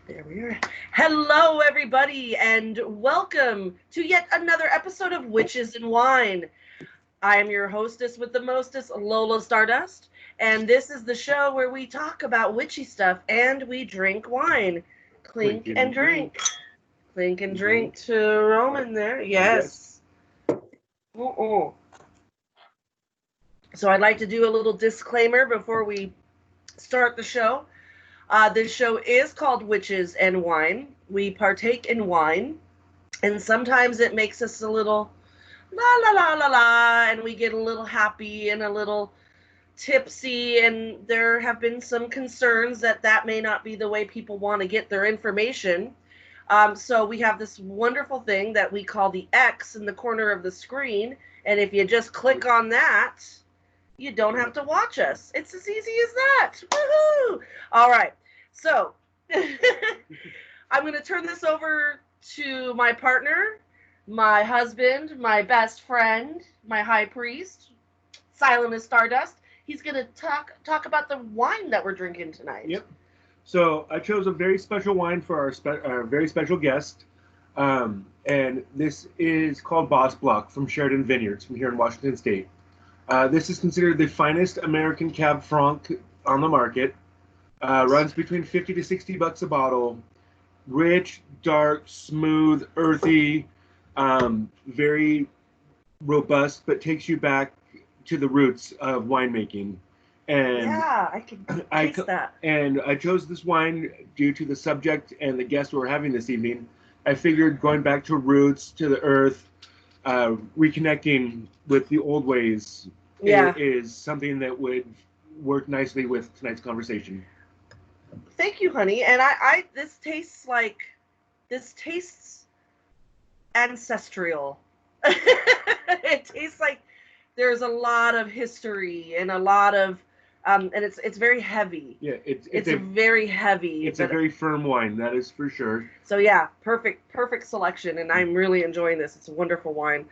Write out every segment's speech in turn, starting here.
There we are. Hello, everybody, and welcome to yet another episode of Witches and Wine. I am your hostess with the mostest, Lola Stardust, and this is the show where we talk about witchy stuff and we drink wine. Clink and drink. Clink and drink to Roman there. Yes. So I'd like to do a little disclaimer before we start the show. This show is called Witches and Wine. We partake in wine, and sometimes it makes us a little la la la la la, and we get a little happy and a little tipsy, and there have been some concerns that may not be the way people want to get their information. So we have this wonderful thing that we call the X in the corner of the screen, and if you just click on that, you don't have to watch us. It's as easy as that. Woohoo! All right. So I'm going to turn this over to my partner, my husband, my best friend, my high priest, silent as Stardust. He's going to talk about the wine that we're drinking tonight. Yep. So I chose a very special wine for our very special guest. And this is called Boss Block from Sheridan Vineyards from here in Washington State. This is considered the finest American Cab Franc on the market. Runs between $50 to $60 a bottle. Rich, dark, smooth, earthy, very robust, but takes you back to the roots of winemaking. And yeah, I can taste that. And I chose this wine due to the subject and the guest we're having this evening. I figured going back to roots, to the earth, reconnecting with the old ways is something that would work nicely with tonight's conversation. Thank you, honey. And this tastes ancestral. It tastes like there's a lot of history and a lot of and it's very heavy. Yeah, it's very heavy. It's a very firm wine, that is for sure. So yeah, perfect selection, and I'm really enjoying this. It's a wonderful wine.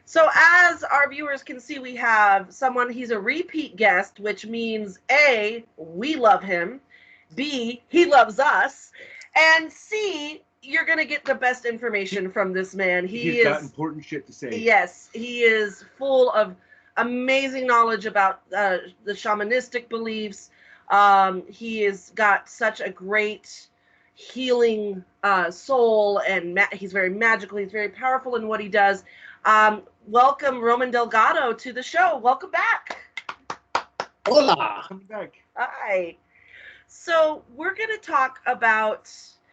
So as our viewers can see, we have someone, he's a repeat guest, which means A, we love him, B, he loves us, and C, you're going to get the best information from this man. He's got important shit to say. Yes, he is full of amazing knowledge about the shamanistic beliefs. He has got such a great healing soul, and he's very magical. He's very powerful in what he does. Welcome, Roman Delgado, to the show. Welcome back. Hola. Welcome back. Hi. So we're going to talk about,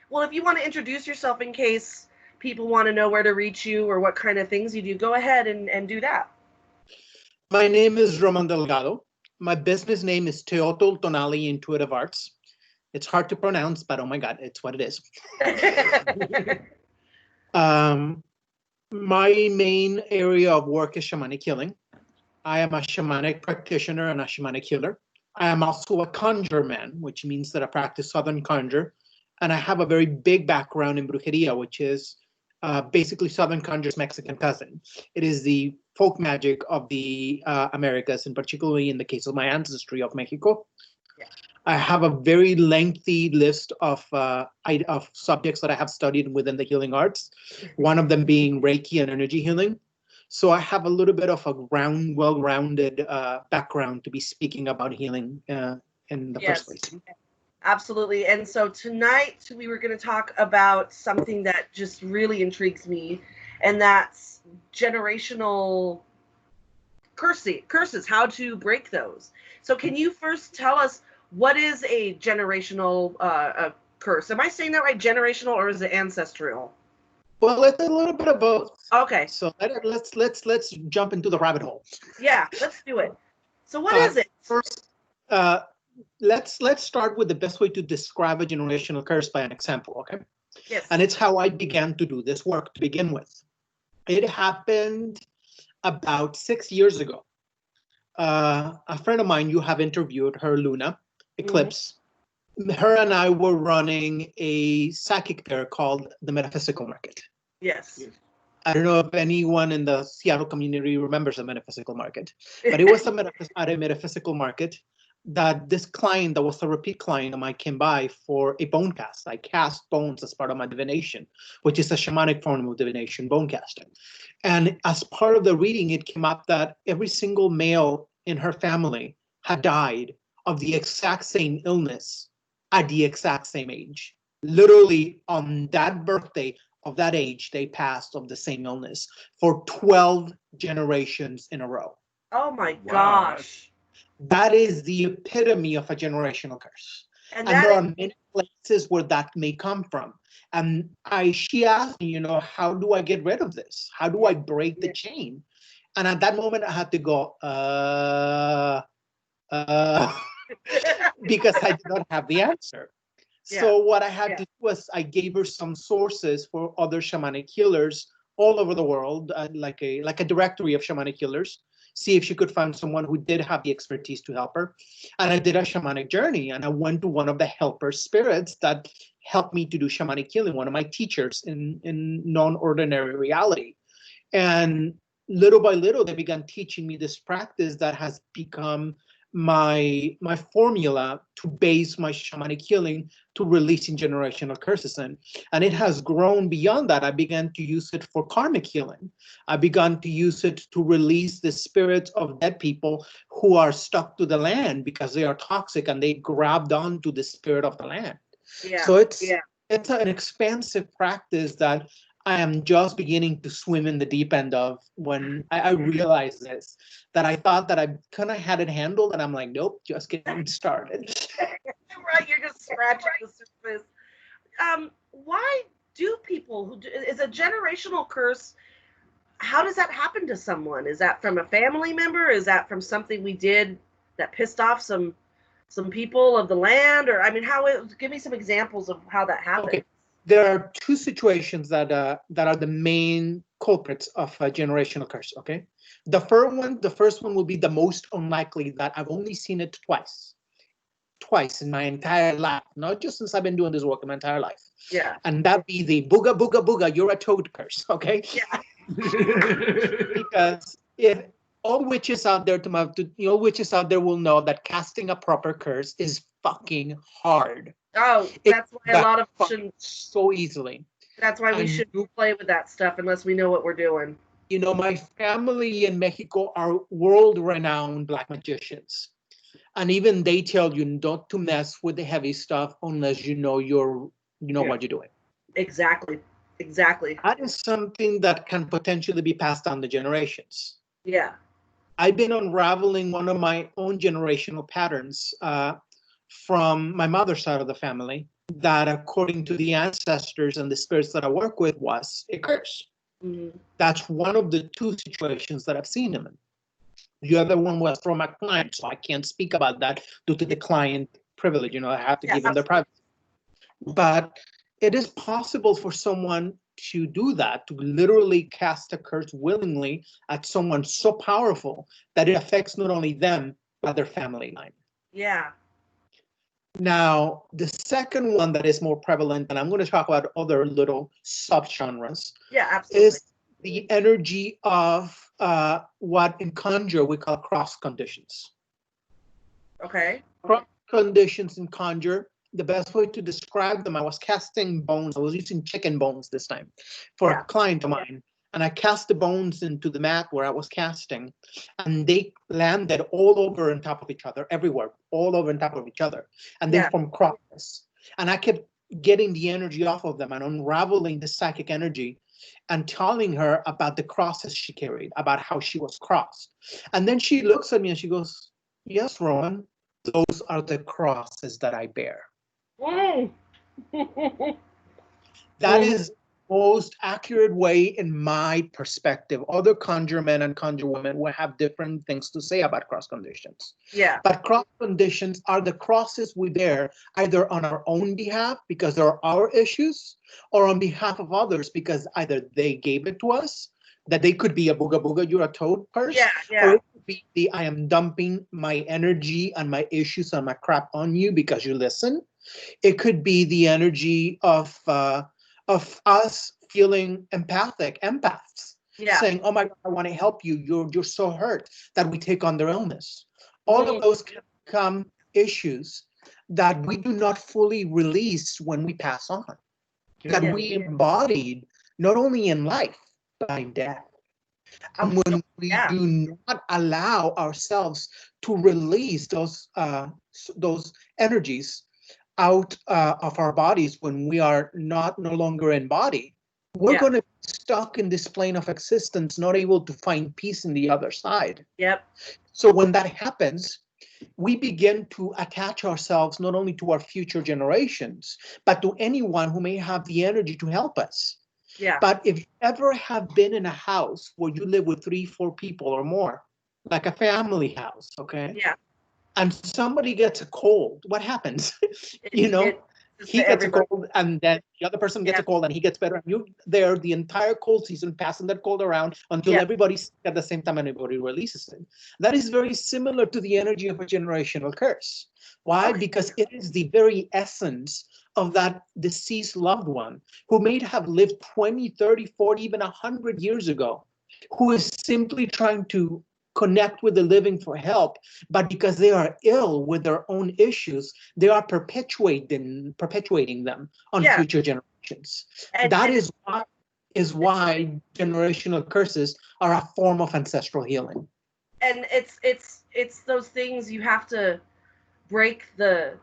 well, if you want to introduce yourself in case people want to know where to reach you or what kind of things you do, go ahead and do that. My name is Roman Delgado. My business name is Teotl Tonali Intuitive Arts. It's hard to pronounce, but oh my God, it's what it is. My main area of work is shamanic healing. I am a shamanic practitioner and a shamanic healer. I am also a conjure man, which means that I practice Southern conjure. And I have a very big background in brujeria, which is basically Southern conjure's Mexican cousin. It is the folk magic of the Americas, and particularly in the case of my ancestry of Mexico. Yeah. I have a very lengthy list of subjects that I have studied within the healing arts, one of them being Reiki and energy healing. So I have a little bit of a well-rounded background to be speaking about healing in the first place. Absolutely. And so tonight we were going to talk about something that just really intrigues me, and that's generational curses, how to break those. So can you first tell us, what is a generational curse? Am I saying that right, generational, or is it ancestral? Well, it's a little bit of both. Okay. So let's jump into the rabbit hole. Yeah, let's do it. So what is it? First, let's start with the best way to describe a generational curse by an example, okay? Yes. And it's how I began to do this work to begin with. It happened about 6 years ago. A friend of mine, you have interviewed her, Luna Eclipse. Mm-hmm. Her and I were running a psychic fair called the Metaphysical Market. Yes. I don't know if anyone in the Seattle community remembers the Metaphysical Market, but it was at a metaphysical market that this client that was a repeat client of mine came by for a bone cast. I cast bones as part of my divination, which is a shamanic form of divination, bone casting. And as part of the reading, it came up that every single male in her family had died of the exact same illness at the exact same age. Literally on that birthday of that age, they passed of the same illness for 12 generations in a row. Oh my Wow. gosh. That is the epitome of a generational curse. And And that there is, are many places where that may come from. And she asked me, how do I get rid of this? How do I break the chain? And at that moment, I had to go, because I did not have the answer. So what I had to do was I gave her some sources for other shamanic healers all over the world, like a directory of shamanic healers, see if she could find someone who did have the expertise to help her. And I did a shamanic journey, and I went to one of the helper spirits that helped me to do shamanic healing, one of my teachers in non-ordinary reality. And little by little, they began teaching me this practice that has become my formula to base my shamanic healing to releasing generational curses in. And it has grown beyond that. I began to use it for karmic healing. I began to use it to release the spirits of dead people who are stuck to the land because they are toxic and they grabbed onto the spirit of the land. So it's an expansive practice that I am just beginning to swim in the deep end of when I realized this, that I thought that I kind of had it handled, and I'm like, nope, just getting started. right, you're just scratching the surface. Why do people who do, is a generational curse? How does that happen to someone? Is that from a family member? Is that from something we did that pissed off some people of the land? Or give me some examples of how that happens. Okay. There are two situations that are the main culprits of a generational curse. Okay, the first one will be the most unlikely, that I've only seen it twice in my entire life, not just since I've been doing this work in my entire life. Yeah, and that be the booga booga booga, you're a toad curse. Okay, because if all witches out there witches out there will know that casting a proper curse is fucking hard. Oh, that's why a lot of shouldn't so easily. That's why we shouldn't play with that stuff unless we know what we're doing. My family in Mexico are world-renowned black magicians, and even they tell you not to mess with the heavy stuff unless you know what you're doing. Exactly. That is something that can potentially be passed down the generations. Yeah. I've been unraveling one of my own generational patterns from my mother's side of the family, that according to the ancestors and the spirits that I work with was a curse. Mm-hmm. That's one of the two situations that I've seen them in. The other one was from a client, so I can't speak about that due to the client privilege. I have to give them their privacy. But it is possible for someone to do that, to literally cast a curse willingly at someone so powerful that it affects not only them, but their family line. Yeah. Now, the second one that is more prevalent, and I'm going to talk about other little subgenres, is the energy of what in Conjurer we call cross conditions. Okay. Cross conditions in Conjurer, the best way to describe them, I was casting bones. I was using chicken bones this time for a client of mine. And I cast the bones into the mat where I was casting, and they landed all over on top of each other, everywhere, all over on top of each other. And they formed crosses. And I kept getting the energy off of them and unraveling the psychic energy and telling her about the crosses she carried, about how she was crossed. And then she looks at me and she goes, "Yes, Roman, those are the crosses that I bear." That is the most accurate way in my perspective. Other conjure men and conjure women will have different things to say about cross conditions. Yeah. But cross conditions are the crosses we bear either on our own behalf because they're our issues, or on behalf of others because either they gave it to us, that they could be a booga booga, you're a toad person, or it could be the I am dumping my energy and my issues and my crap on you because you listen. It could be the energy of us feeling empaths, saying, "Oh my God, I want to help you. You're so hurt," that we take on their illness. All of those can become issues that we do not fully release when we pass on, that Yeah. we embodied not only in life, but in death. And when we Yeah. do not allow ourselves to release those energies out of our bodies when we are no longer in body, we're Yeah. going to be stuck in this plane of existence, not able to find peace in the other side. Yep. So when that happens, we begin to attach ourselves not only to our future generations, but to anyone who may have the energy to help us. Yeah. But if you ever have been in a house where you live with 3-4 people or more, like a family house, okay? Yeah. And somebody gets a cold, what happens? Just He gets a everybody. cold, and then the other person gets Yeah. a cold, and he gets better. And you there the entire cold season, passing that cold around until Yeah. everybody's at the same time and everybody releases it. That is very similar to the energy of a generational curse. Why? Okay. Because it is the very essence of that deceased loved one who may have lived 20, 30, 40, even 100 years ago, who is simply trying to connect with the living for help, but because they are ill with their own issues, they are perpetuating them on Yeah. future generations. And That is why generational curses are a form of ancestral healing. and it's those things you have to break the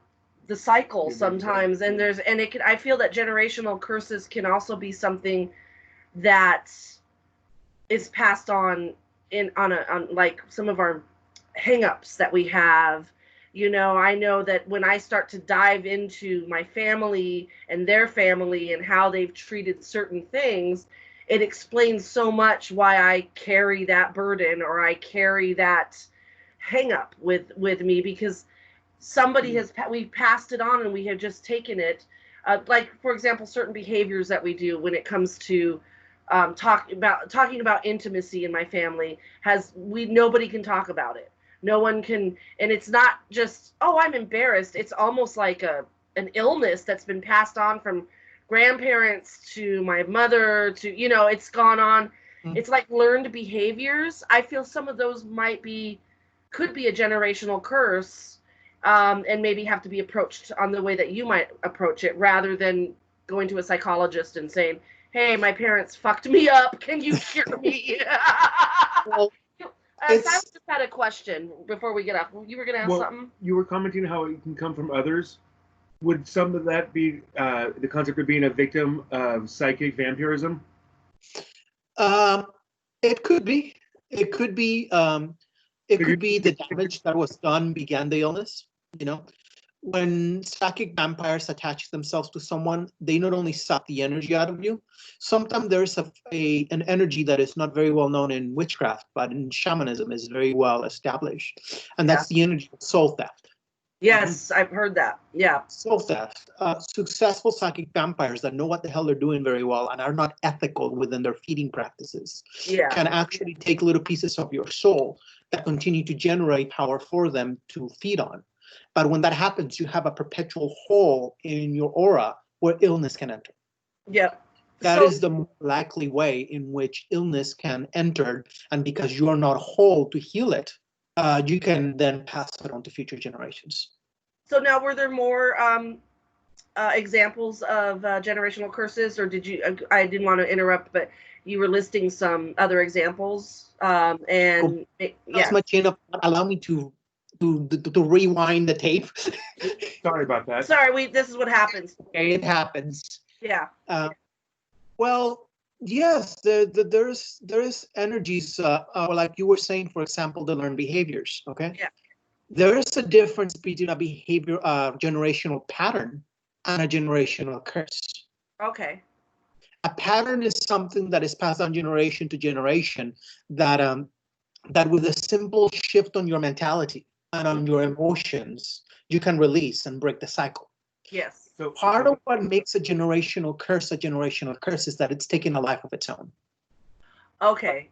cycle sometimes, and I feel that generational curses can also be something that is passed on on like some of our hang-ups that we have. I know that when I start to dive into my family and their family and how they've treated certain things, it explains so much why I carry that burden, or I carry that hang-up with me, because we've passed it on and we have just taken it. Like, for example, certain behaviors that we do when it comes to talking about intimacy in my family, nobody can talk about it. No one can, and it's not just, oh, I'm embarrassed. It's almost like an illness that's been passed on from grandparents to my mother to, it's gone on. Mm-hmm. It's like learned behaviors. I feel some of those could be a generational curse, and maybe have to be approached on the way that you might approach it, rather than going to a psychologist and saying, hey, my parents fucked me up, can you cure me? Well, I just had a question before we get off. You were going to ask something? You were commenting how it can come from others. Would some of that be the concept of being a victim of psychic vampirism? It could be. It could be. It could be the damage that was done began the illness. When psychic vampires attach themselves to someone, they not only suck the energy out of you. Sometimes there's an energy that is not very well known in witchcraft, but in shamanism is very well established, and that's the energy of soul theft. Yes, I've heard that. Yeah. Soul theft. Successful psychic vampires that know what the hell they're doing very well and are not ethical within their feeding practices can actually take little pieces of your soul that continue to generate power for them to feed on. But when that happens, you have a perpetual hole in your aura where illness can enter. Yep. That is the more likely way in which illness can enter. And because you are not whole to heal it, you can then pass it on to future generations. So now, were there more examples of generational curses, or did you? I didn't want to interrupt, but you were listing some other examples. And that's much enough. Allow me to rewind the tape. Sorry about that. Sorry, this is what happens. Okay, it happens. Yeah. Well, yes, there's energies, like you were saying, for example, the learned behaviors. Okay. Yeah. There is a difference between a behavior, generational pattern, and a generational curse. Okay. A pattern is something that is passed on generation to generation, that with a simple shift on your mentality and on your emotions, you can release and break the cycle. Yes. So part of what makes a generational curse is that it's taking a life of its own. Okay.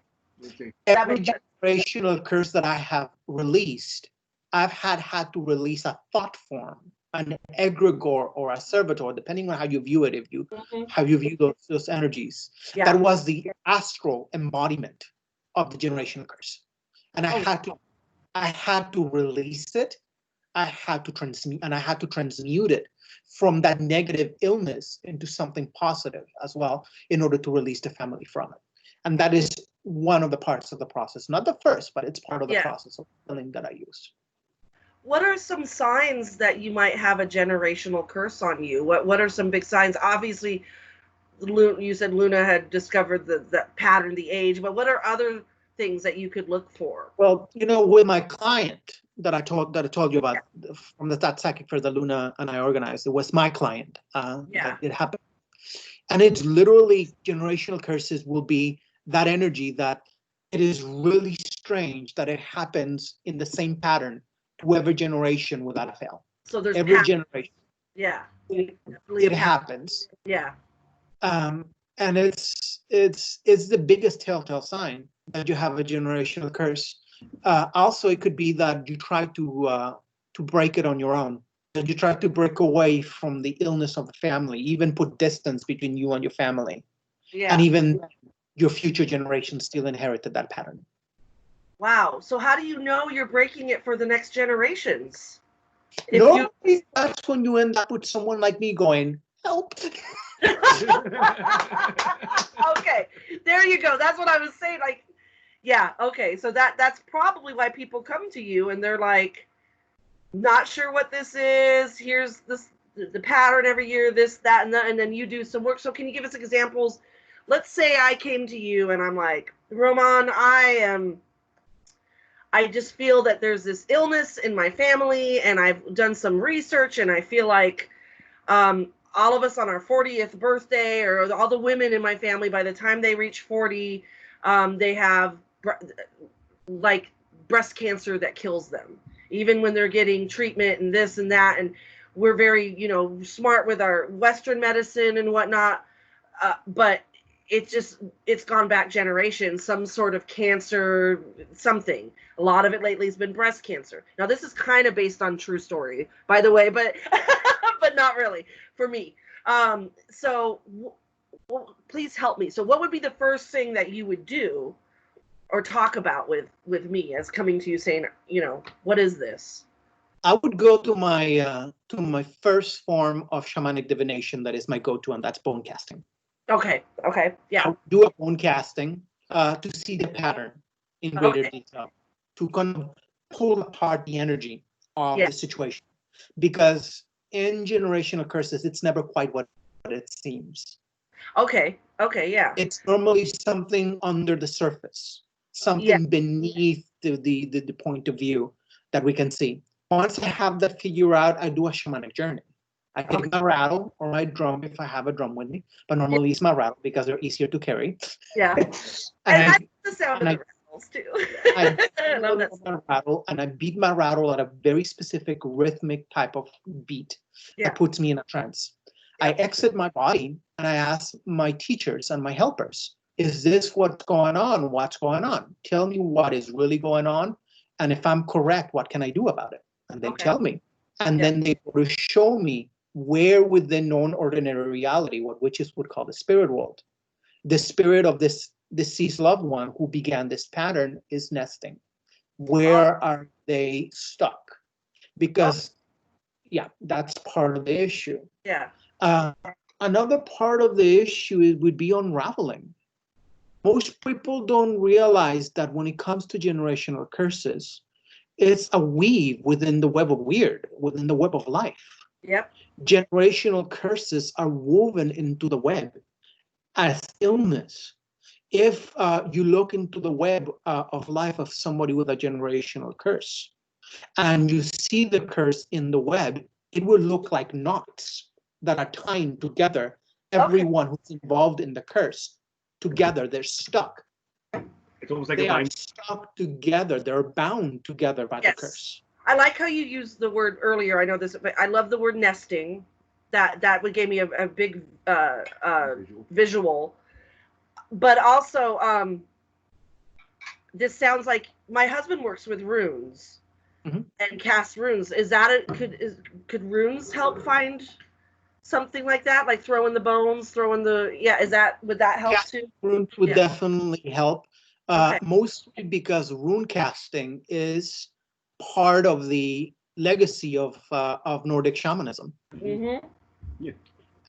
Every generational curse that I have released, I've had to release a thought form, an egregore or a servitor, depending on how you view it, how you view those energies. Yeah. That was the astral embodiment of the generational curse. And I had to release it I had to transmute, and I had to transmute it from that negative illness into something positive as well in order to release the family from it. And that is one of the parts of the process, not the first, but it's part of the Yeah. process of healing that I use. What are some signs that you might have a generational curse on you? What are some big signs? Obviously, you said Luna had discovered the pattern, the age, but what are other things that you could look for? Well, you know, with my client that I told you about from that psychic fair that Luna and I organized, it was my client. That it happened, and it's literally generational curses will be that energy that it is really strange that it happens in the same pattern to every generation without fail. So there's every generation. Yeah, it happens. Yeah. And it's the biggest telltale sign that you have a generational curse. Also, it could be that you try to break it on your own. That you try to break away from the illness of the family, even put distance between you and your family. Yeah. And even your future generations still inherited that pattern. Wow. So how do you know you're breaking it for the next generations? That's when you end up with someone like me going, help. Okay, there you go. That's what I was saying. Like, yeah, okay. So that's probably why people come to you and they're like, not sure what this is. Here's the pattern every year, this, that, and that, and then you do some work. So can you give us examples? Let's say I came to you and I'm like, Roman, I just feel that there's this illness in my family, and I've done some research, and I feel like all of us on our 40th birthday, or all the women in my family, by the time they reach 40, they have like breast cancer that kills them, even when they're getting treatment and this and that. And we're very, smart with our Western medicine and whatnot, but it's gone back generations, some sort of cancer, something. A lot of it lately has been breast cancer. Now, this is kind of based on true story, by the way, but but not really for me. So please help me. So what would be the first thing that you would do or talk about with me as coming to you saying, what is this? I would go to my first form of shamanic divination that is my go-to, and that's bone casting. Okay, yeah. I would do a bone casting to see the pattern in greater detail, to kind of pull apart the energy of the situation. Because in generational curses, it's never quite what it seems. Okay, yeah. It's normally something under the surface, something beneath the point of view that we can see. Once I have that figure out, I do a shamanic journey. I take my rattle or my drum if I have a drum with me, but normally it's my rattle because they're easier to carry. Yeah. And I like the sound of the rattles too. I love that sound. Rattle, and I beat my rattle at a very specific rhythmic type of beat that puts me in a trance. I exit my body and I ask my teachers and my helpers, is this what's going on? What's going on? Tell me what is really going on. And if I'm correct, what can I do about it? And they tell me. And then they go to show me where within known ordinary reality, what witches would call the spirit world, the spirit of this deceased loved one who began this pattern is nesting. Where are they stuck? Because, that's part of the issue. Yeah. Another part of the issue would be unraveling. Most people don't realize that when it comes to generational curses, it's a weave within the web of weird, within the web of life. Yep. Generational curses are woven into the web as illness. If you look into the web of life of somebody with a generational curse, and you see the curse in the web, it would look like knots that are tying together everyone who's involved in the curse. Together, they're stuck. It's almost like they are stuck together. They're bound together by the curse. I like how you used the word earlier. I know this, but I love the word nesting. That would give me a big visual. But also, this sounds like my husband works with runes and casts runes. Is that could runes help find something like that? Like throwing the bones, would that help too? Runes would definitely help. Mostly because rune casting is part of the legacy of Nordic shamanism. Mm-hmm. Yeah.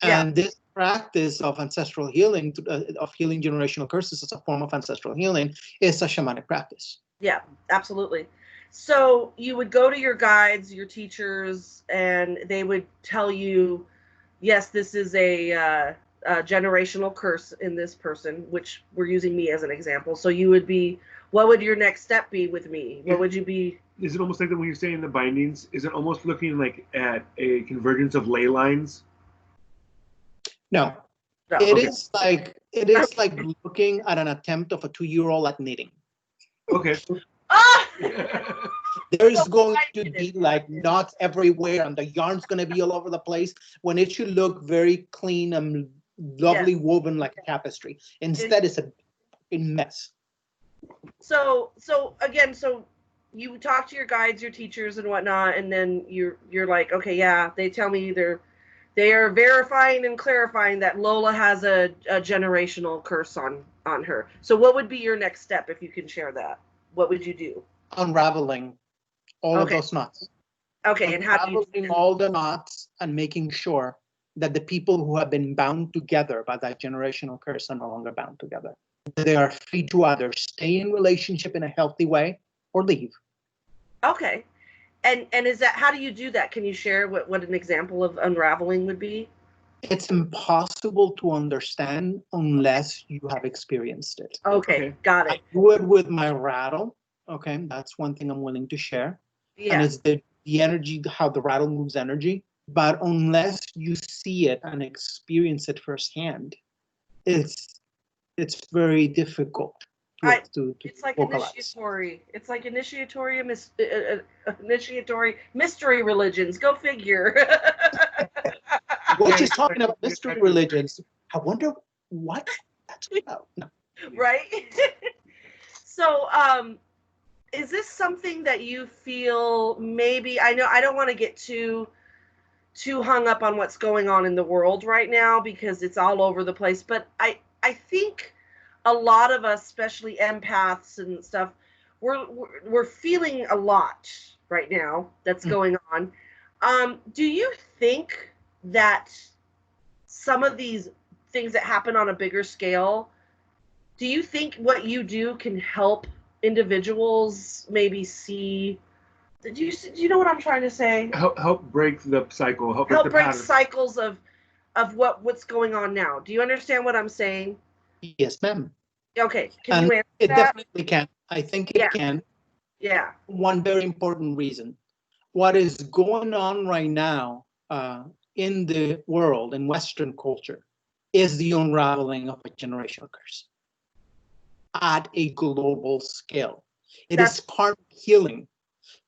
And this practice of ancestral healing, of healing generational curses as a form of ancestral healing, is a shamanic practice. Yeah, absolutely. So you would go to your guides, your teachers, and they would tell you, yes, this is a generational curse in this person, which we're using me as an example. So you would be, what would your next step be with me? What would you be? Is it almost like that when you're saying the bindings? Is it almost looking like at a convergence of ley lines? No, No, it okay. is like looking at an attempt of a 2-year-old at knitting. Okay. Ah! There's So going why to did be it? like knots everywhere, and the yarn's going to be all over the place when it should look very clean and lovely woven like a tapestry. Instead, it's a mess. So again, so you talk to your guides, your teachers, and whatnot, and then you're like, okay, yeah, they tell me they are verifying and clarifying that Lola has a generational curse on her. So what would be your next step if you can share that? What would you do? Unraveling all of Okay. those knots. Okay, and how do you? Unraveling all the knots and making sure that the people who have been bound together by that generational curse are no longer bound together. They are free to either stay in relationship in a healthy way or leave. Okay, and is that, how do you do that? Can you share what an example of unraveling would be? It's impossible to understand unless you have experienced it. Okay, got I it. do it with my rattle. Okay, that's one thing I'm willing to share. And Yeah. it's the energy, how the rattle moves energy. But unless you see it and experience it firsthand, it's very difficult to It's like vocalize. initiatory. It's like initiatory mystery religions. Go figure. We're just talking about mystery religions. I wonder what that's about. No. Right? So, is this something that you feel maybe, I know I don't want to get too hung up on what's going on in the world right now because it's all over the place, but I think a lot of us, especially empaths and stuff, we're feeling a lot right now that's going on. Do you think that some of these things that happen on a bigger scale, do you think what you do can help individuals maybe see? Do you know what I'm trying to say? Help break the cycle. Help Help the break pattern. cycles of what's going on now. Do you understand what I'm saying? Yes, ma'am. Okay, can And you answer it that? definitely can. I think it can. Yeah. One very important reason. What is going on right now in the world, in Western culture, is the unraveling of a generational curse at a global scale. It is karmic healing.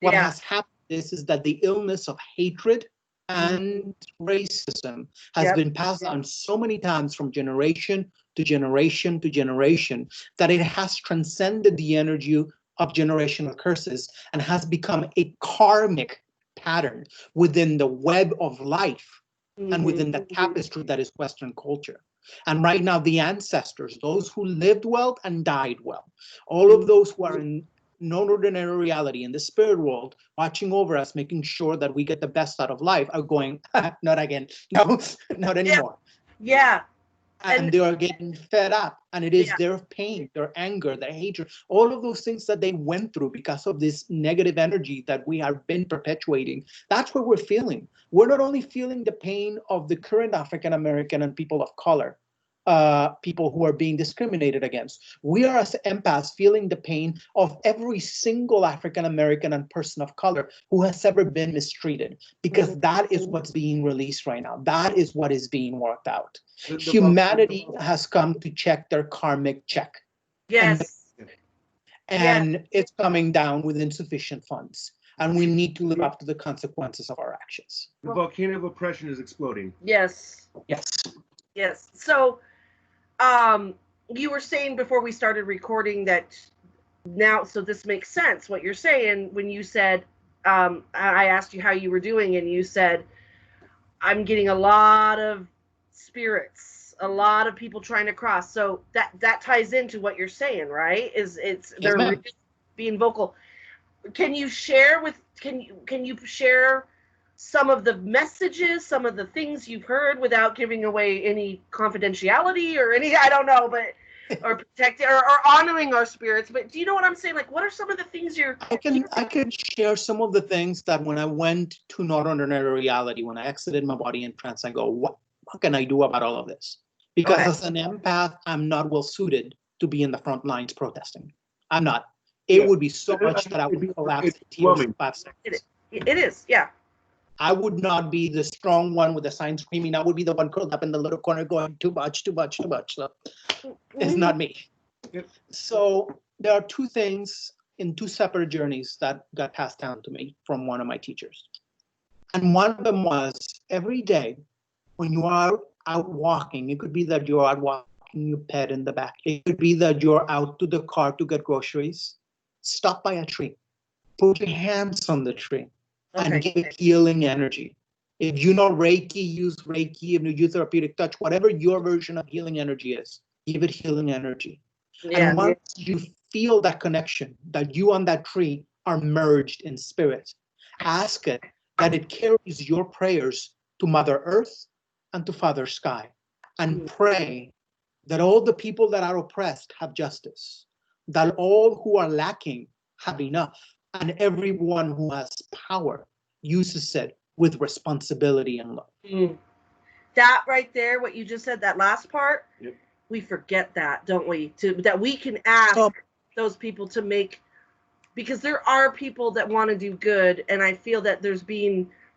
What has happened is that the illness of hatred and racism has been passed on so many times from generation to generation to generation that it has transcended the energy of generational curses and has become a karmic pattern within the web of life and within the tapestry that is Western culture. And right now, the ancestors, those who lived well and died well, all of those who are in non-ordinary reality in the spirit world, watching over us, making sure that we get the best out of life, are going, not again, no, not anymore. Yeah. And they are getting fed up, and it is their pain, their anger, their hatred, all of those things that they went through because of this negative energy that we have been perpetuating. That's what we're feeling. We're not only feeling the pain of the current African American and people of color, people who are being discriminated against. We are, as empaths, feeling the pain of every single African American and person of color who has ever been mistreated, because that is what's being released right now. That is what is being worked out. Humanity has come to check their karmic check. Yes. And it's coming down with insufficient funds. And we need to live up to the consequences of our actions. The volcano of oppression is exploding. Yes. Yes. Yes. So, you were saying before we started recording that now, so this makes sense what you're saying when you said, I asked you how you were doing, and you said, I'm getting a lot of spirits, a lot of people trying to cross. So that ties into what you're saying, right? They're really being vocal. can you share some of the messages, some of the things you've heard without giving away any confidentiality or any, I don't know, but or protecting or honoring our spirits? But do you know what I'm saying? Like, what are some of the things I can share some of the things that when I went to not ordinary reality, when I exited my body in trance, I go, what can I do about all of this? Because as an empath, I'm not well suited to be in the front lines protesting. I'm not. It would be so much that I would collapse in tears in 5 seconds. It is, yeah. I would not be the strong one with the sign screaming. I would be the one curled up in the little corner going, too much, too much, too much. So it's not me. Yep. So there are 2 things in 2 separate journeys that got passed down to me from one of my teachers. And one of them was every day when you are out walking, it could be that you're out walking your pet in the back. It could be that you're out to the car to get groceries. Stop by a tree. Put your hands on the tree and give it healing energy. If you know Reiki, use Reiki. If you use therapeutic touch, whatever your version of healing energy is, give it healing energy. Yeah. And once you feel that connection, that you on that tree are merged in spirit, ask it that it carries your prayers to Mother Earth and to Father Sky, and pray that all the people that are oppressed have justice, that all who are lacking have enough, and everyone who has power uses it with responsibility and love. That right there, what you just said, that last part, we forget that, don't we? That we can ask those people to make, because there are people that want to do good, and I feel that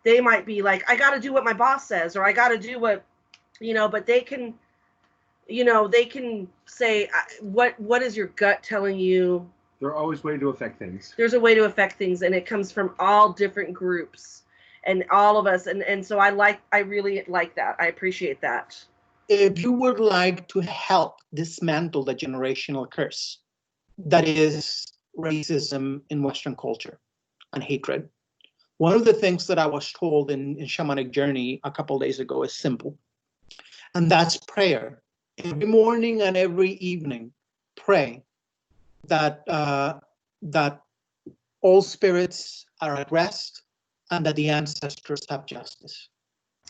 they might be like, I got to do what my boss says, or I got to do what, but they can, they can say, what is your gut telling you? There are always ways to affect things. There's a way to affect things, and it comes from all different groups and all of us. And so I really like that. I appreciate that. If you would like to help dismantle the generational curse that is racism in Western culture and hatred, one of the things that I was told in Shamanic Journey a couple of days ago is simple, and that's prayer. Every morning and every evening, pray that all spirits are at rest and that the ancestors have justice.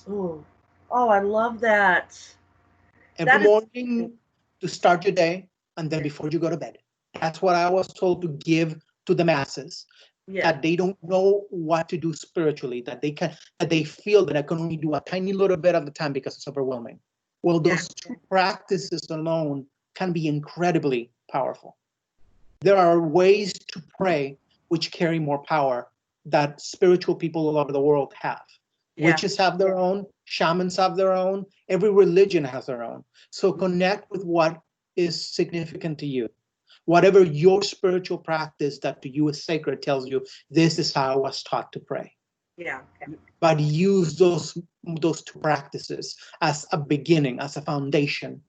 Oh, I love that. Every morning to start your day, and then before you go to bed. That's what I was told to give to the masses. That they don't know what to do spiritually, that they feel that I can only do a tiny little bit of the time because it's overwhelming. Well, those 2 practices alone can be incredibly powerful. There are ways to pray which carry more power that spiritual people all over the world have. Witches have their own, shamans have their own, every religion has their own. So connect with what is significant to you. Whatever your spiritual practice that to you is sacred tells you, this is how I was taught to pray. Yeah. But use those 2 practices as a beginning, as a foundation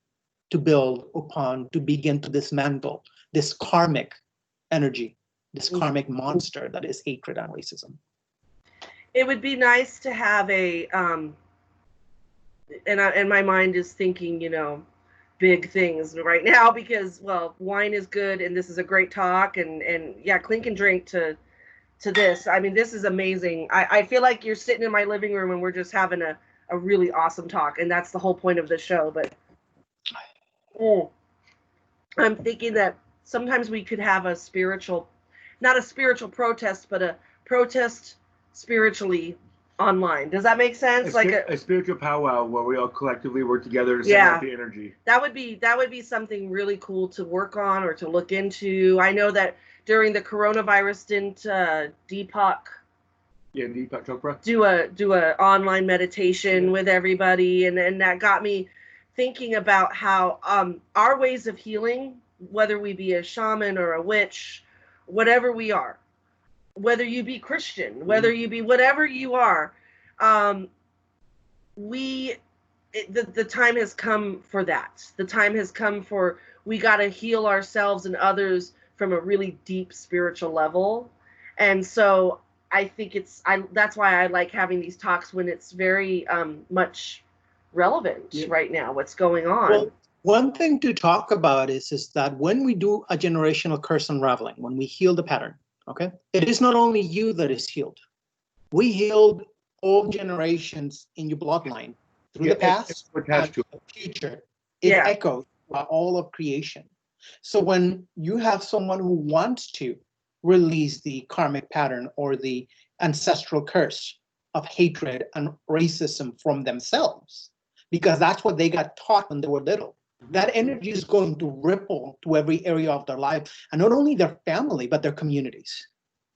to build upon, to begin to dismantle this karmic energy, this karmic monster that is hatred and racism. It would be nice to have a, and my mind is thinking, big things right now because, well, wine is good and this is a great talk, and clink and drink to this. I mean, this is amazing. I feel like you're sitting in my living room and we're just having a really awesome talk, and that's the whole point of the show. But I'm thinking that sometimes we could have a spiritual, not a spiritual protest, but a protest spiritually online. Does that make sense? A spiritual powwow where we all collectively work together to send out the energy. That would be something really cool to work on or to look into. I know that during the coronavirus, didn't Deepak Chopra do a online meditation with everybody, and that got me thinking about how our ways of healing, whether we be a shaman or a witch, whatever we are, whether you be Christian, whether you be whatever you are, the time has come for that. The time has come for, we got to heal ourselves and others from a really deep spiritual level. And so I think that's why I like having these talks when it's very much relevant right now, what's going on. Well, one thing to talk about is that when we do a generational curse unraveling, when we heal the pattern, Okay? It is not only you that is healed. We healed all generations in your bloodline through the past and the future. It echoes throughout all of creation. So when you have someone who wants to release the karmic pattern or the ancestral curse of hatred and racism from themselves, because that's what they got taught when they were little, that energy is going to ripple to every area of their life, and not only their family, but their communities.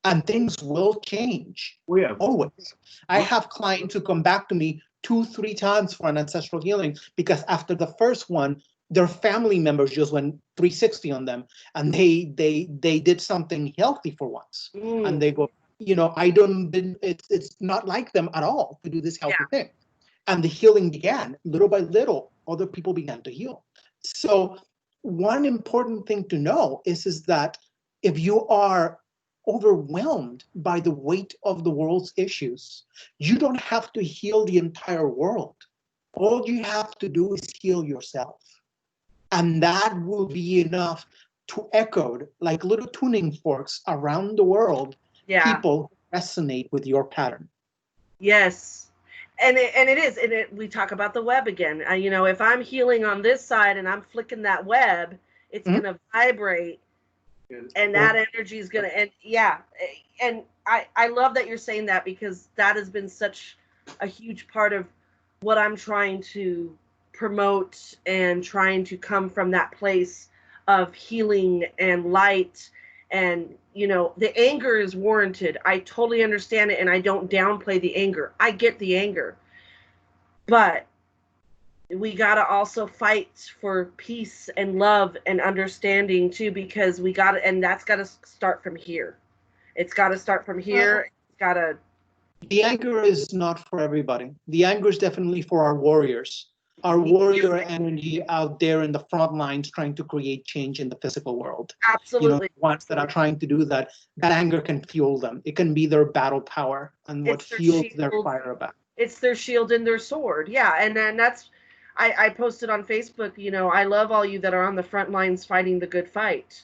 And things will change. Always. I have clients who come back to me 2-3 times for an ancestral healing because after the first one, their family members just went 360 on them, and they did something healthy for once. And they go, it's not like them at all to do this healthy thing. And the healing began little by little. Other people began to heal. So one important thing to know is that if you are overwhelmed by the weight of the world's issues, you don't have to heal the entire world. All you have to do is heal yourself. And that will be enough to echo like little tuning forks around the world. People resonate with your pattern. Yes. And it is. And we talk about the web again. If I'm healing on this side and I'm flicking that web, it's going to vibrate. And that energy is going to, and I love that you're saying that, because that has been such a huge part of what I'm trying to promote, and trying to come from that place of healing and light. And, the anger is warranted. I totally understand it, and I don't downplay the anger. I get the anger. But we got to also fight for peace and love and understanding too, because and that's got to start from here. It's got to start from here. The anger is not for everybody. The anger is definitely for our warriors. Our warrior energy out there in the front lines trying to create change in the physical world. Absolutely. The ones that are trying to do that anger can fuel them. It can be their battle power and what fuels their fire about. It's their shield and their sword. Yeah. And then that's, I posted on Facebook, I love all you that are on the front lines fighting the good fight.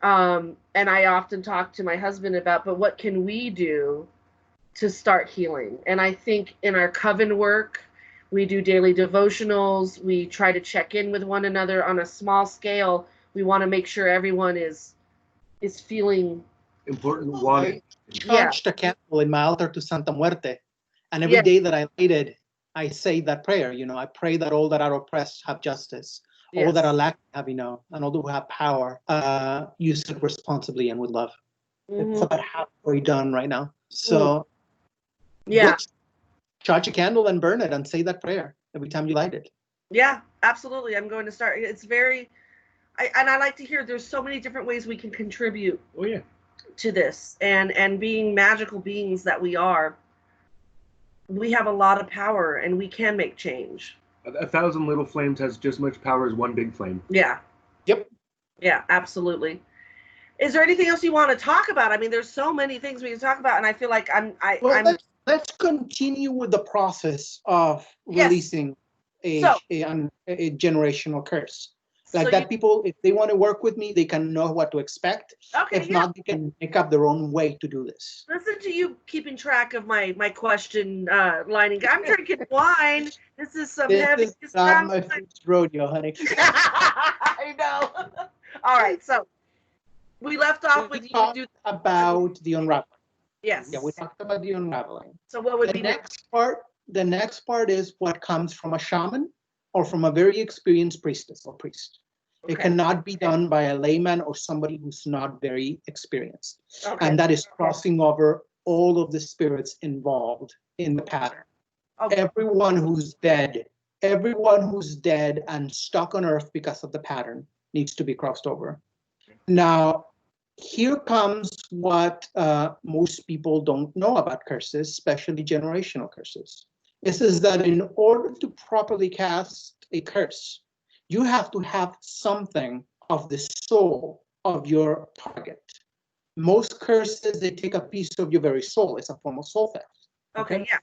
And I often talk to my husband about, but what can we do to start healing? And I think in our coven work, we do daily devotionals. We try to check in with one another on a small scale. We want to make sure everyone is feeling important. Wanted. I touched a candle in my altar to Santa Muerte, and every day that I light it, I say that prayer. I pray that all that are oppressed have justice, all that are lacking have and all who have power use it responsibly and with love. It's about halfway done right now. So charge a candle and burn it and say that prayer every time you light it. Yeah, absolutely. I'm going to start. It's very, I like to hear there's so many different ways we can contribute to this. And being magical beings that we are, we have a lot of power and we can make change. 1,000 little flames has just as much power as one big flame. Yeah. Yep. Yeah, absolutely. Is there anything else you want to talk about? I mean, there's so many things we can talk about, and I feel like let's continue with the process of releasing a generational curse. Like that people, if they want to work with me, they can know what to expect. If not, they can make up their own way to do this. Listen to you keeping track of my question lining. I'm drinking wine. This is some heavy stuff. This is not my first rodeo, honey. I know. All right, so we left off with you about the unraveling. Yes. Yeah, we talked about the unraveling. So what would be next part? The next part is what comes from a shaman or from a very experienced priestess or priest. Okay. It cannot be done by a layman or somebody who's not very experienced. Okay. And that is crossing over all of the spirits involved in the pattern. Okay. Everyone who's dead and stuck on earth because of the pattern needs to be crossed over. Now, here comes what most people don't know about curses, especially generational curses. This is that in order to properly cast a curse, you have to have something of the soul of your target. Most curses, they take a piece of your very soul. It's a form of soul theft. Okay, yeah.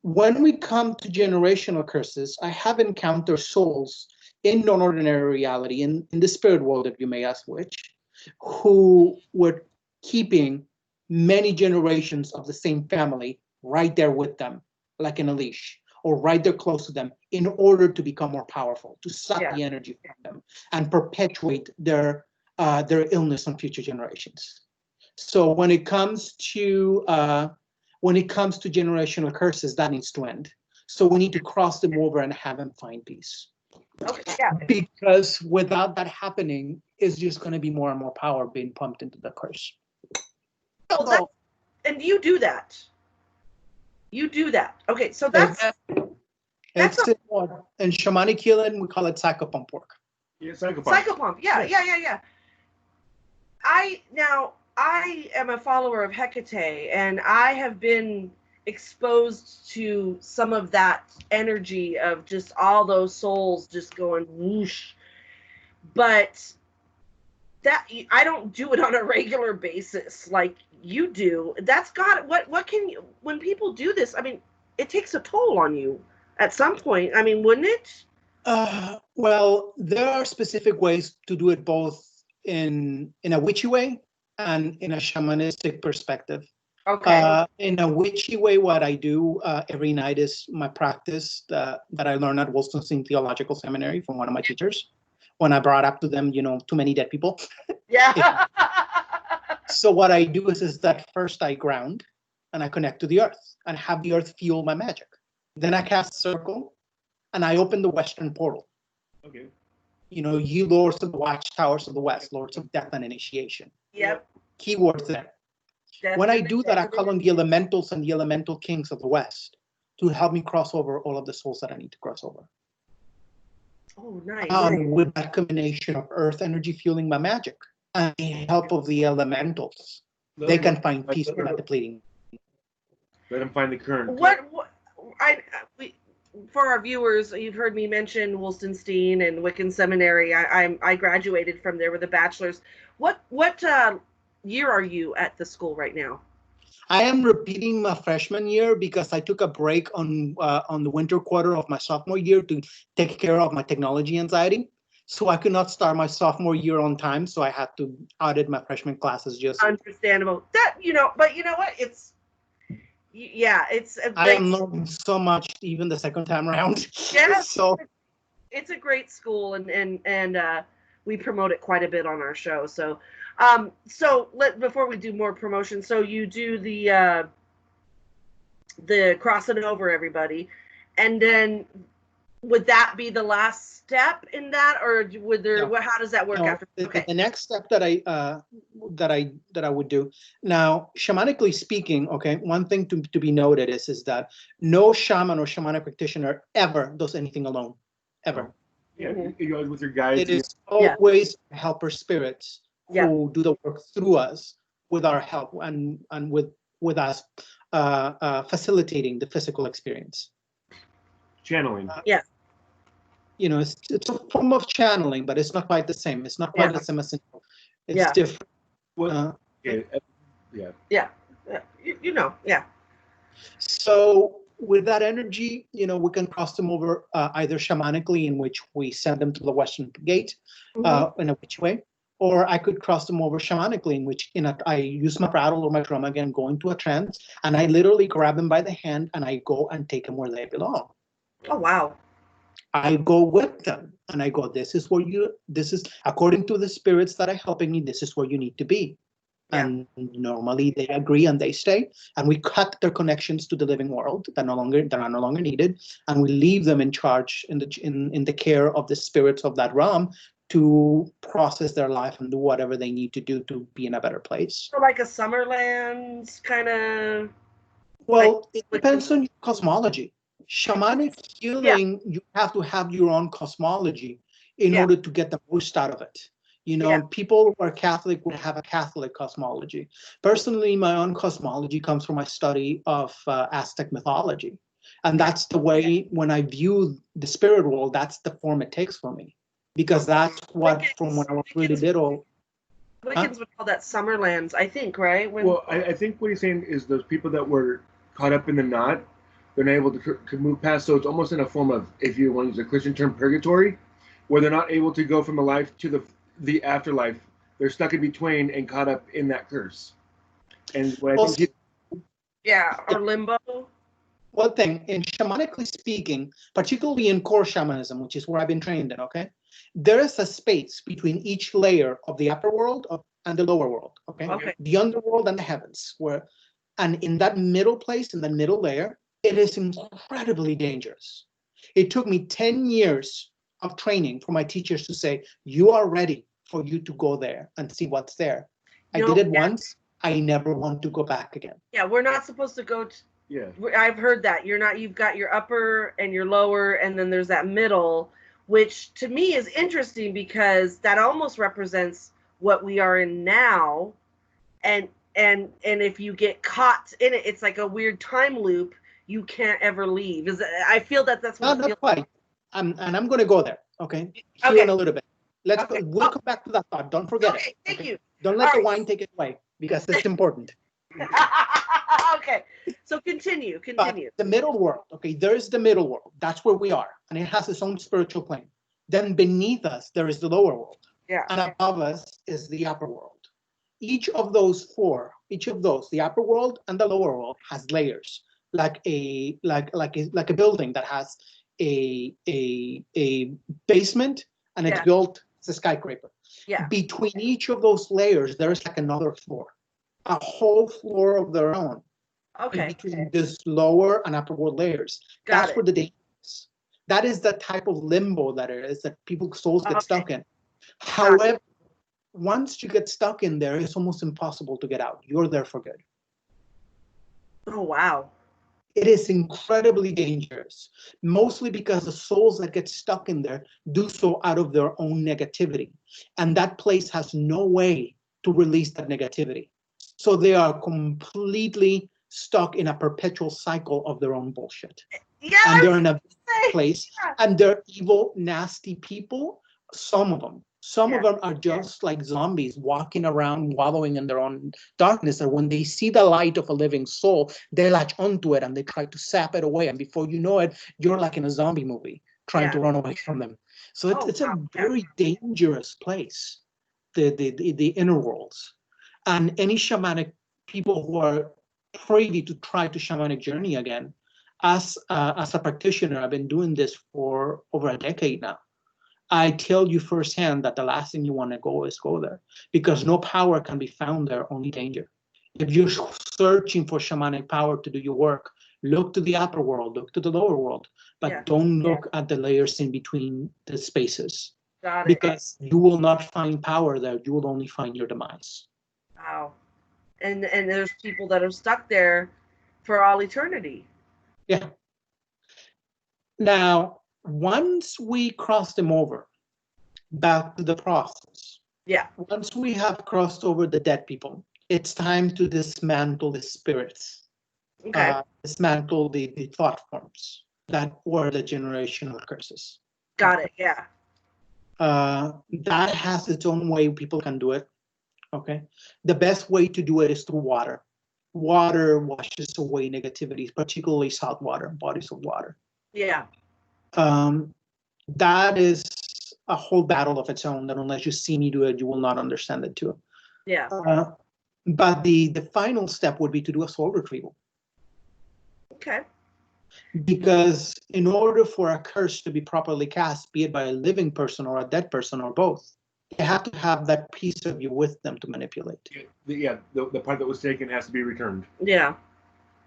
When we come to generational curses, I have encountered souls in non-ordinary reality, in the spirit world, if you may ask which, who would keeping many generations of the same family right there with them, like in a leash, or right there close to them, in order to become more powerful, to suck the energy from them and perpetuate their illness on future generations. So when it comes to generational curses, that needs to end. So we need to cross them over and have them find peace. Okay, yeah. Because without that happening, it's just going to be more and more power being pumped into the curse. Well, and you do that. You do that. Okay, so that's in shamanic healing, we call it psychopump work. Yeah, psychopump. Psychopump. Yeah. I am a follower of Hecate, and I have been exposed to some of that energy of just all those souls just going whoosh. But that I don't do it on a regular basis like you do. That's got what can you, when people do this, I mean, it takes a toll on you at some point. I mean, wouldn't it? Well, there are specific ways to do it, both in a witchy way and in a shamanistic perspective. Okay. In a witchy way, what I do every night is my practice that I learned at Wolstenstein Theological Seminary from one of my teachers when I brought up to them, too many dead people. Yeah. So what I do is that first I ground and I connect to the earth and have the earth fuel my magic. Then I cast circle and I open the western portal. Okay. Ye lords of the watchtowers of the west, lords of death and initiation. Yep. Keywords there. When I do that, I call on the elementals and the elemental kings of the west to help me cross over all of the souls that I need to cross over. Oh, nice. With that combination of earth energy fueling my magic and the help of the elementals, they can find peace without depleting. Let them find the current. For our viewers, you've heard me mention Wolstenstein and Wiccan Seminary. I graduated from there with a bachelor's. What year are you at the school right now? I am repeating my freshman year because I took a break on the winter quarter of my sophomore year to take care of my technology anxiety. So I could not start my sophomore year on time, so I had to audit my freshman classes. Just understandable. But you know what? It's I am learning so much even the second time around. Yeah. So it's a great school, and we promote it quite a bit on our show. So before we do more promotion, so you do the crossing over everybody, and then would that be the last step in that, or would there? No. How does that work after? Okay. The next step that I would do now, shamanically speaking, okay, one thing to be noted is that no shaman or shamanic practitioner ever does anything alone, ever. Yeah, you always with your guides. It is always helper spirits who do the work through us with our help and with us facilitating the physical experience. Channeling. It's a form of channeling, but it's not quite the same. It's not quite the same as simple. It's different. Well, So with that energy, we can cross them over either shamanically, in which we send them to the western gate in a witch way, or I could cross them over shamanically, in which I use my rattle or my drum again, go into a trance, and I literally grab them by the hand and I go and take them where they belong. Oh, wow. I go with them and I go, this is according to the spirits that are helping me, this is where you need to be. Yeah. And normally they agree and they stay, and we cut their connections to the living world that are no longer needed, and we leave them in charge in the care of the spirits of that realm to process their life and do whatever they need to do to be in a better place. So like a Summerlands kind of. Well, it depends on your cosmology. Shamanic healing, you have to have your own cosmology in order to get the most out of it. People who are Catholic would have a Catholic cosmology. Personally, my own cosmology comes from my study of Aztec mythology. And that's the way, when I view the spirit world, that's the form it takes for me. Because that's what, from when I was really little. Wiccans would call that Summerlands, I think, right? Well, I think what he's saying is those people that were caught up in the knot, they're not able to move past. So it's almost in a form of, if you want to use a Christian term, purgatory, where they're not able to go from a life to the afterlife they're stuck in between and caught up in that curse. And what I Also, think or limbo. one thing, in shamanically speaking, particularly in core shamanism, which is where I've been trained in, okay, there is a space between each layer of the upper world and the lower world, okay? The underworld and the heavens, and in that middle place, in the middle layer, it is incredibly dangerous. It took me 10 years of training for my teachers to say, you are ready for you to go there and see what's there. I did it once. I never want to go back again. Yeah, we're not supposed to go to. Yeah. I've heard that. You're not. You've got your upper and your lower, and then there's that middle, which to me is interesting because that almost represents what we are in now, and if you get caught in it, it's like a weird time loop. You can't ever leave. I feel that's what. Not quite. And I'm going to go there. Okay. Here in a little bit. We'll come back to that thought. Don't forget it. Thank you. Don't let the wine take it away because it's important. Okay. So continue. But the middle world. Okay. There's the middle world. That's where we are, and it has its own spiritual plane. Then beneath us there is the lower world. Yeah. And above us is the upper world. Each of those, the upper world and the lower world, has layers, like a building that has a basement and it's built as a skyscraper. Yeah. Between each of those layers, there's like another floor, a whole floor of their own. Okay. Between this lower and upper world layers. That's where the danger is. That is the type of limbo that it is that people's souls get stuck in. However, once you get stuck in there, it's almost impossible to get out. You're there for good. Oh, wow. It is incredibly dangerous, mostly because the souls that get stuck in there do so out of their own negativity. And that place has no way to release that negativity. So they are completely stuck in a perpetual cycle of their own bullshit. Yeah, and they're in a place, and they're evil, nasty people, some of them. Some of them are just like zombies walking around, wallowing in their own darkness. And when they see the light of a living soul, they latch onto it and they try to sap it away. And before you know it, you're like in a zombie movie trying to run away from them. So it's a very dangerous place, the inner worlds. And any shamanic people who are ready to try to shamanic journey again, as a practitioner, I've been doing this for over a decade now. I tell you firsthand that the last thing you want to go is go there, because no power can be found there, only danger. If you're searching for shamanic power to do your work, look to the upper world, look to the lower world, but don't look at the layers in between the spaces. Got it. Because you will not find power there, you will only find your demise. Wow. And there's people that are stuck there for all eternity. Yeah. Now, once we cross them over, back to the process. Yeah. Once we have crossed over the dead people, it's time to dismantle the spirits. Okay. Dismantle the thought forms that were the generational curses. Got it. Yeah. That has its own way people can do it. Okay. The best way to do it is through water. Water washes away negativities, particularly salt water, bodies of water. Yeah. That is a whole battle of its own that unless you see me do it, you will not understand it too. Yeah. But the final step would be to do a soul retrieval. Okay. Because in order for a curse to be properly cast, be it by a living person or a dead person or both, they have to have that piece of you with them to manipulate. The part that was taken has to be returned. Yeah.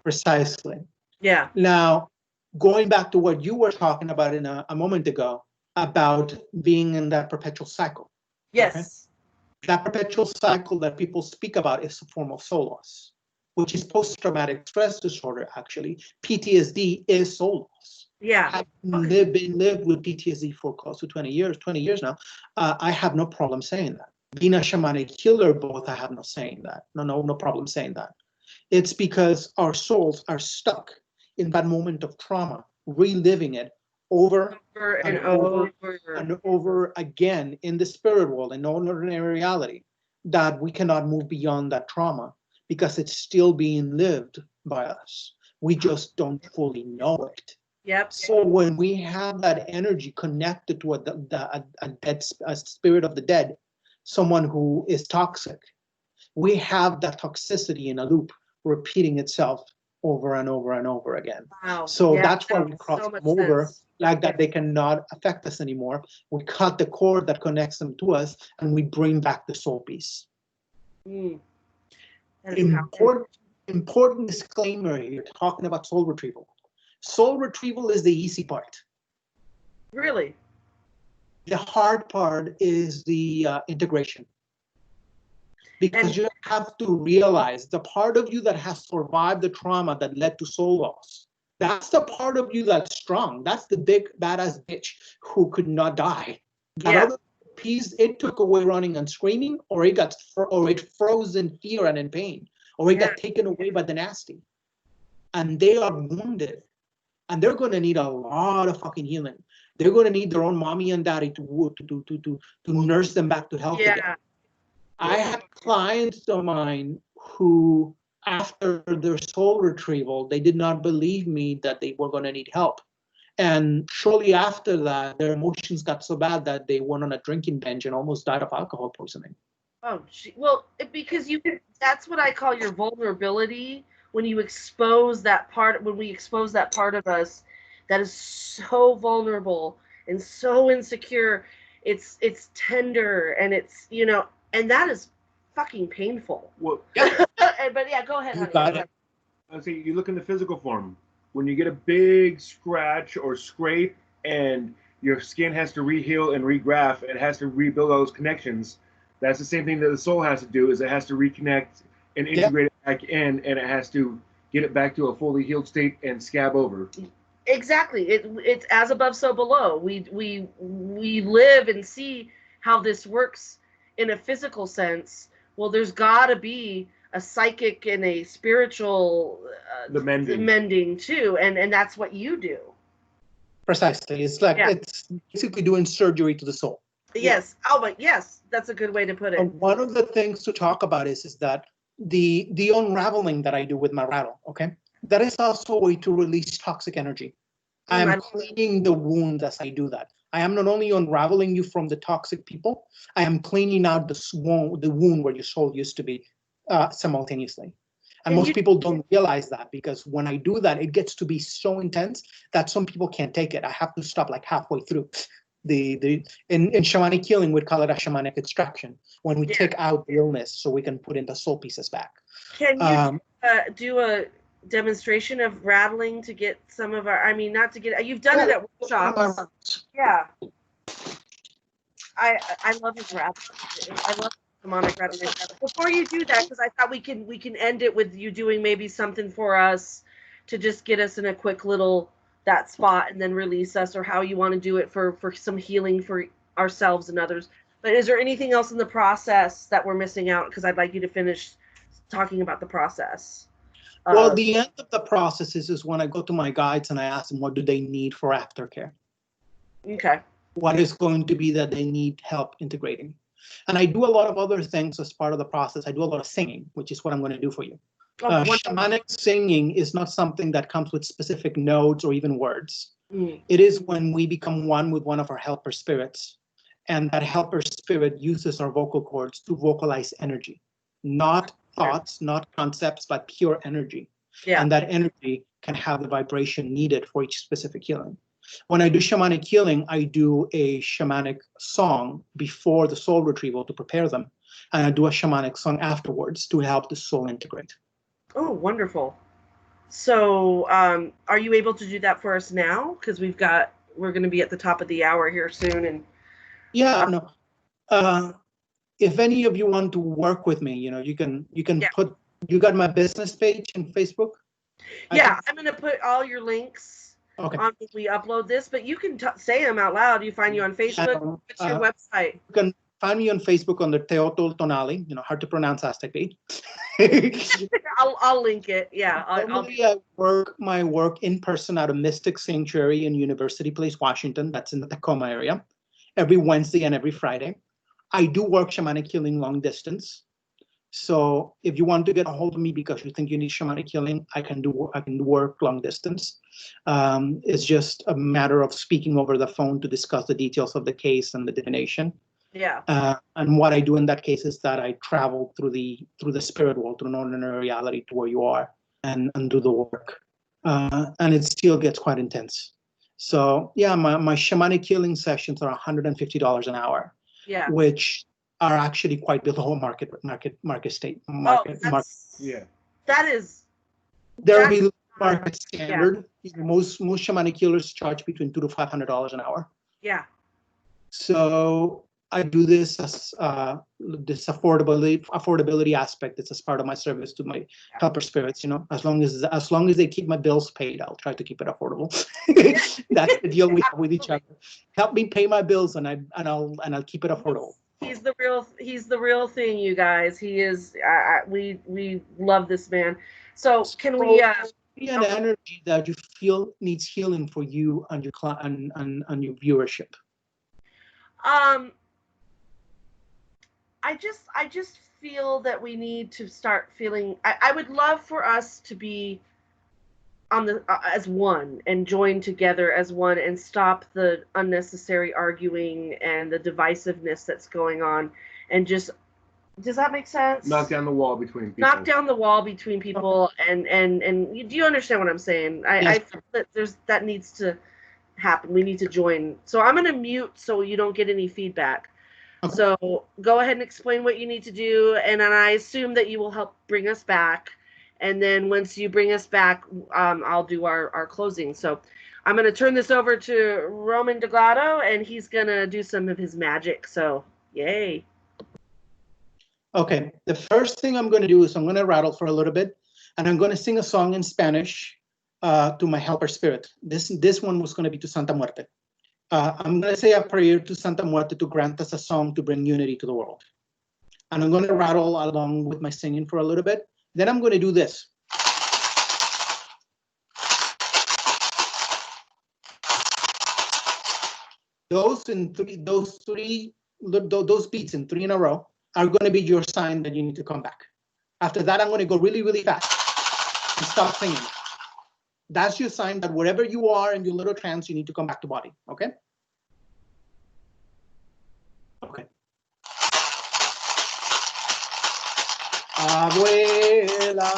Precisely. Yeah. Now, going back to what you were talking about in a moment ago, about being in that perpetual cycle. Yes. Okay? That perpetual cycle that people speak about is a form of soul loss, which is post-traumatic stress disorder, actually. PTSD is soul loss. Yeah. I've been lived with PTSD for close to 20 years now. I have no problem saying that. Being a shamanic healer, both, I have no saying that. No problem saying that. It's because our souls are stuck in that moment of trauma, reliving it over and over again in the spirit world, in ordinary reality, that we cannot move beyond that trauma because it's still being lived by us. We just don't fully know it. Yep. So when we have that energy connected to a spirit of the dead, someone who is toxic, we have that toxicity in a loop repeating itself over and over and over again. Wow. So Yeah, that's why that we makes cross so much them over sense. like that. They cannot affect us anymore. We cut the cord that connects them to us, and we bring back the soul piece. Mm. That is Important disclaimer here, talking about soul retrieval. Soul retrieval is the easy part. Really? The hard part is the integration. Because you have to realize the part of you that has survived the trauma that led to soul loss, that's the part of you that's strong. That's the big badass bitch who could not die. That other piece, it took away running and screaming, or it froze in fear and in pain, or it got taken away by the nasty. And they are wounded, and they're going to need a lot of fucking healing. They're going to need their own mommy and daddy to nurse them back to health again. I had clients of mine who, after their soul retrieval, they did not believe me that they were going to need help. And shortly after that, their emotions got so bad that they went on a drinking binge and almost died of alcohol poisoning. Oh, well, because that's what I call your vulnerability. When you expose that part, when we expose that part of us that is so vulnerable and so insecure, it's tender, and it's, and that is fucking painful. Well, but yeah, go ahead, honey. I say, you look in the physical form. When you get a big scratch or scrape and your skin has to reheal and regraft, it has to rebuild all those connections. That's the same thing that the soul has to do, is it has to reconnect and integrate it back in, and it has to get it back to a fully healed state and scab over. Exactly. It's as above, so below. We live and see how this works in a physical sense. Well, there's got to be a psychic and a spiritual mending too, and that's what you do. Precisely. It's like it's basically doing surgery to the soul. Yes. Oh, but yes, that's a good way to put it. And one of the things to talk about is that the unraveling that I do with my rattle, okay? That is also a way to release toxic energy. I am cleaning the wound as I do that. I am not only unraveling you from the toxic people, I am cleaning out the wound where your soul used to be simultaneously. And most people don't realize that, because when I do that, it gets to be so intense that some people can't take it. I have to stop like halfway through. In shamanic healing, we'd call it a shamanic extraction, when we take out the illness so we can put in the soul pieces back. Can you do a demonstration of rattling to get some of our, not to get, you've done it at workshops. Yeah. I love his rattle. I love demonic rattling. Before you do that, because I thought we can end it with you doing maybe something for us to just get us in a quick little that spot and then release us, or how you want to do it for some healing for ourselves and others. But is there anything else in the process that we're missing out? Because I'd like you to finish talking about the process. Well, the end of the process is when I go to my guides and I ask them, what do they need for aftercare? Okay. What is going to be that they need help integrating? And I do a lot of other things as part of the process. I do a lot of singing, which is what I'm going to do for you. Shamanic singing is not something that comes with specific notes or even words. It is when we become one with one of our helper spirits, and that helper spirit uses our vocal cords to vocalize energy, not thoughts, not concepts, but pure energy. And that energy can have the vibration needed for each specific healing. When I do shamanic healing, I do a shamanic song before the soul retrieval to prepare them, and I do a shamanic song afterwards to help the soul integrate. Oh, wonderful. So are you able to do that for us now? Because we're going to be at the top of the hour here soon. And if any of you want to work with me, you can you got my business page in Facebook? I'm going to put all your links on when we upload this, but you can say them out loud. You find you on Facebook. What's your website? You can find me on Facebook under Teotl Tonali, hard to pronounce Aztec. I'll link it. Yeah. I work my work in person at a Mystic Sanctuary in University Place, Washington. That's in the Tacoma area, every Wednesday and every Friday. I do work shamanic healing long distance. So if you want to get a hold of me because you think you need shamanic healing, I can do work long distance. It's just a matter of speaking over the phone to discuss the details of the case and the divination. Yeah. And what I do in that case is that I travel through the spirit world, through non-ordinary reality to where you are, and do the work. And it still gets quite intense. So yeah, my shamanic healing sessions are $150 an hour, Yeah. which are actually quite below market Yeah. That is. They're That's below market standard. Most shamanic healers charge between $200 to $500 an hour. Yeah. So I do this as this affordability aspect. It's as part of my service to my helper spirits. You know, as long as they keep my bills paid, I'll try to keep it affordable. That's the deal we have with each other. Help me pay my bills, and I'll keep it affordable. He's the real thing, you guys. He is. We love this man. So can we? An energy that you feel needs healing for you and your and your viewership. I just feel that we need to start feeling. I would love for us to be on the as one and join together as one and stop the unnecessary arguing and the divisiveness that's going on, and just. Does that make sense? Knock down the wall between people. Knock down the wall between people, and do you understand what I'm saying? I feel that that needs to happen. We need to join. So I'm going to mute so you don't get any feedback. Okay. So go ahead and explain what you need to do, and then I assume that you will help bring us back. And then once you bring us back, I'll do our closing. So I'm going to turn this over to Roman Delgado, and he's going to do some of his magic. So yay. Okay, the first thing I'm going to do is I'm going to rattle for a little bit, and I'm going to sing a song in Spanish to my helper spirit. This one was going to be to Santa Muerte. I'm going to say a prayer to Santa Muerte to grant us a song to bring unity to the world. And I'm going to rattle along with my singing for a little bit. Then I'm going to do this. Those beats in 3 in a row are going to be your sign that you need to come back. After that, I'm going to go really, really fast and stop singing. That's your sign that wherever you are in your little trance, you need to come back to body, okay? Okay. Abuela,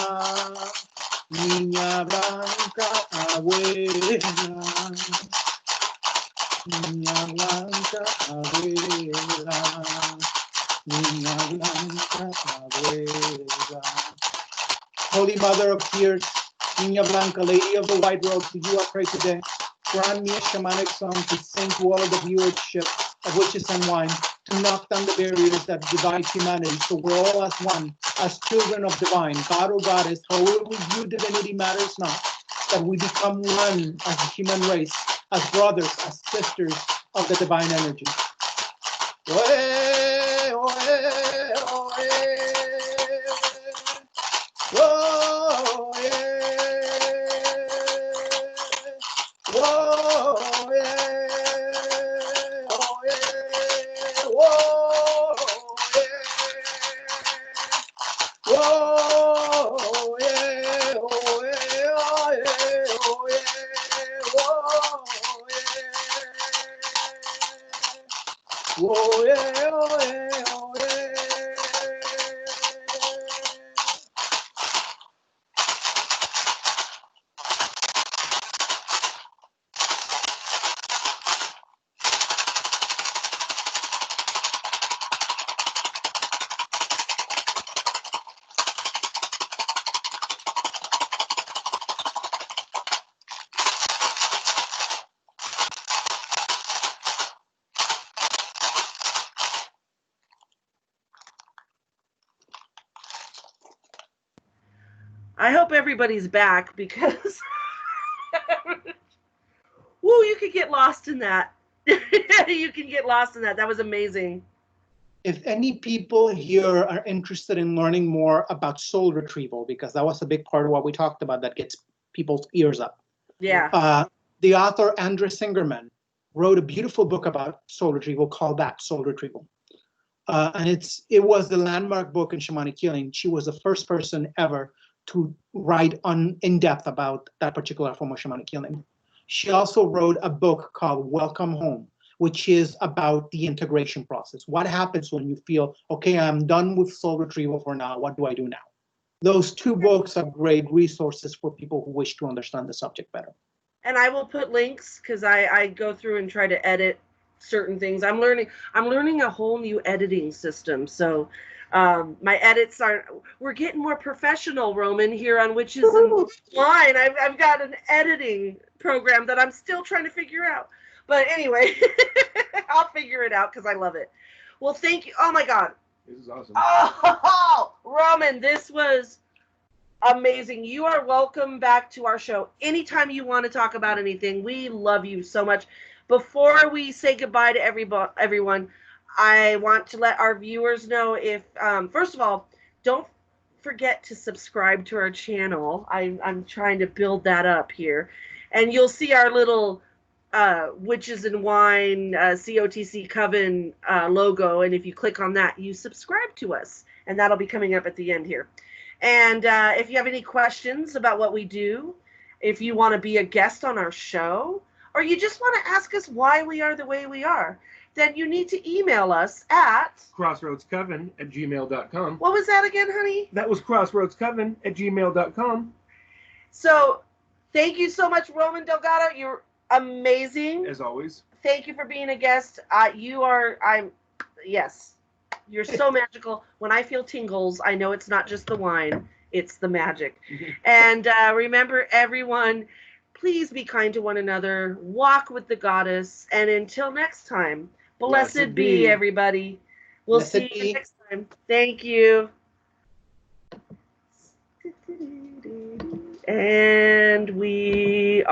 niña blanca, abuela. Niña blanca, abuela. Niña blanca, abuela. Holy Mother of Tears, Niña Blanca, Lady of the White Robe, to you I pray today. Grant me a shamanic song to sing to all of the viewership of Witches and Wine, to knock down the barriers that divide humanity, so we're all as one, as children of divine. God or Goddess, however we view divinity matters not, that we become one as a human race, as brothers, as sisters of the divine energy. Oe, oe, oe. Whoa, yeah. Whoa, yeah. Oh, yeah. Whoa, yeah. Whoa, yeah. Oh, yeah. Oh, yeah. Oh, yeah. Whoa, yeah. Whoa, yeah. Oh, yeah. Oh, yeah. I hope everybody's back because woo, you could get lost in that. You can get lost in that. That was amazing. If any people here are interested in learning more about soul retrieval, because that was a big part of what we talked about that gets people's ears up. Yeah. The author Andres Ingerman wrote a beautiful book about soul retrieval called Soul Retrieval. And it was the landmark book in shamanic healing. She was the first person ever to write in depth about that particular form of shamanic healing. She also wrote a book called Welcome Home, which is about the integration process. What happens when you feel, okay, I'm done with soul retrieval for now. What do I do now? Those 2 books are great resources for people who wish to understand the subject better. And I will put links because I go through and try to edit certain things. I'm learning a whole new editing system. So my edits we're getting more professional, Roman, here on Witches and Wine. I've got an editing program that I'm still trying to figure out. But anyway, I'll figure it out because I love it. Well, thank you. Oh my God. This is awesome. Oh, Roman, this was amazing. You are welcome back to our show anytime you want to talk about anything. We love you so much. Before we say goodbye to everyone, I want to let our viewers know if, first of all, don't forget to subscribe to our channel. I'm trying to build that up here. And you'll see our little Witches and Wine COTC Coven logo. And if you click on that, you subscribe to us. And that'll be coming up at the end here. And if you have any questions about what we do, if you want to be a guest on our show, or you just want to ask us why we are the way we are, then you need to email us at crossroadscoven@gmail.com. What was that again, honey? That was crossroadscoven@gmail.com. So thank you so much, Roman Delgado. You're amazing. As always. Thank you for being a guest. Yes. You're so magical. When I feel tingles, I know it's not just the wine, it's the magic. And remember, everyone, please be kind to one another. Walk with the goddess. And until next time, blessed be, everybody. We'll see you next time. Thank you. And we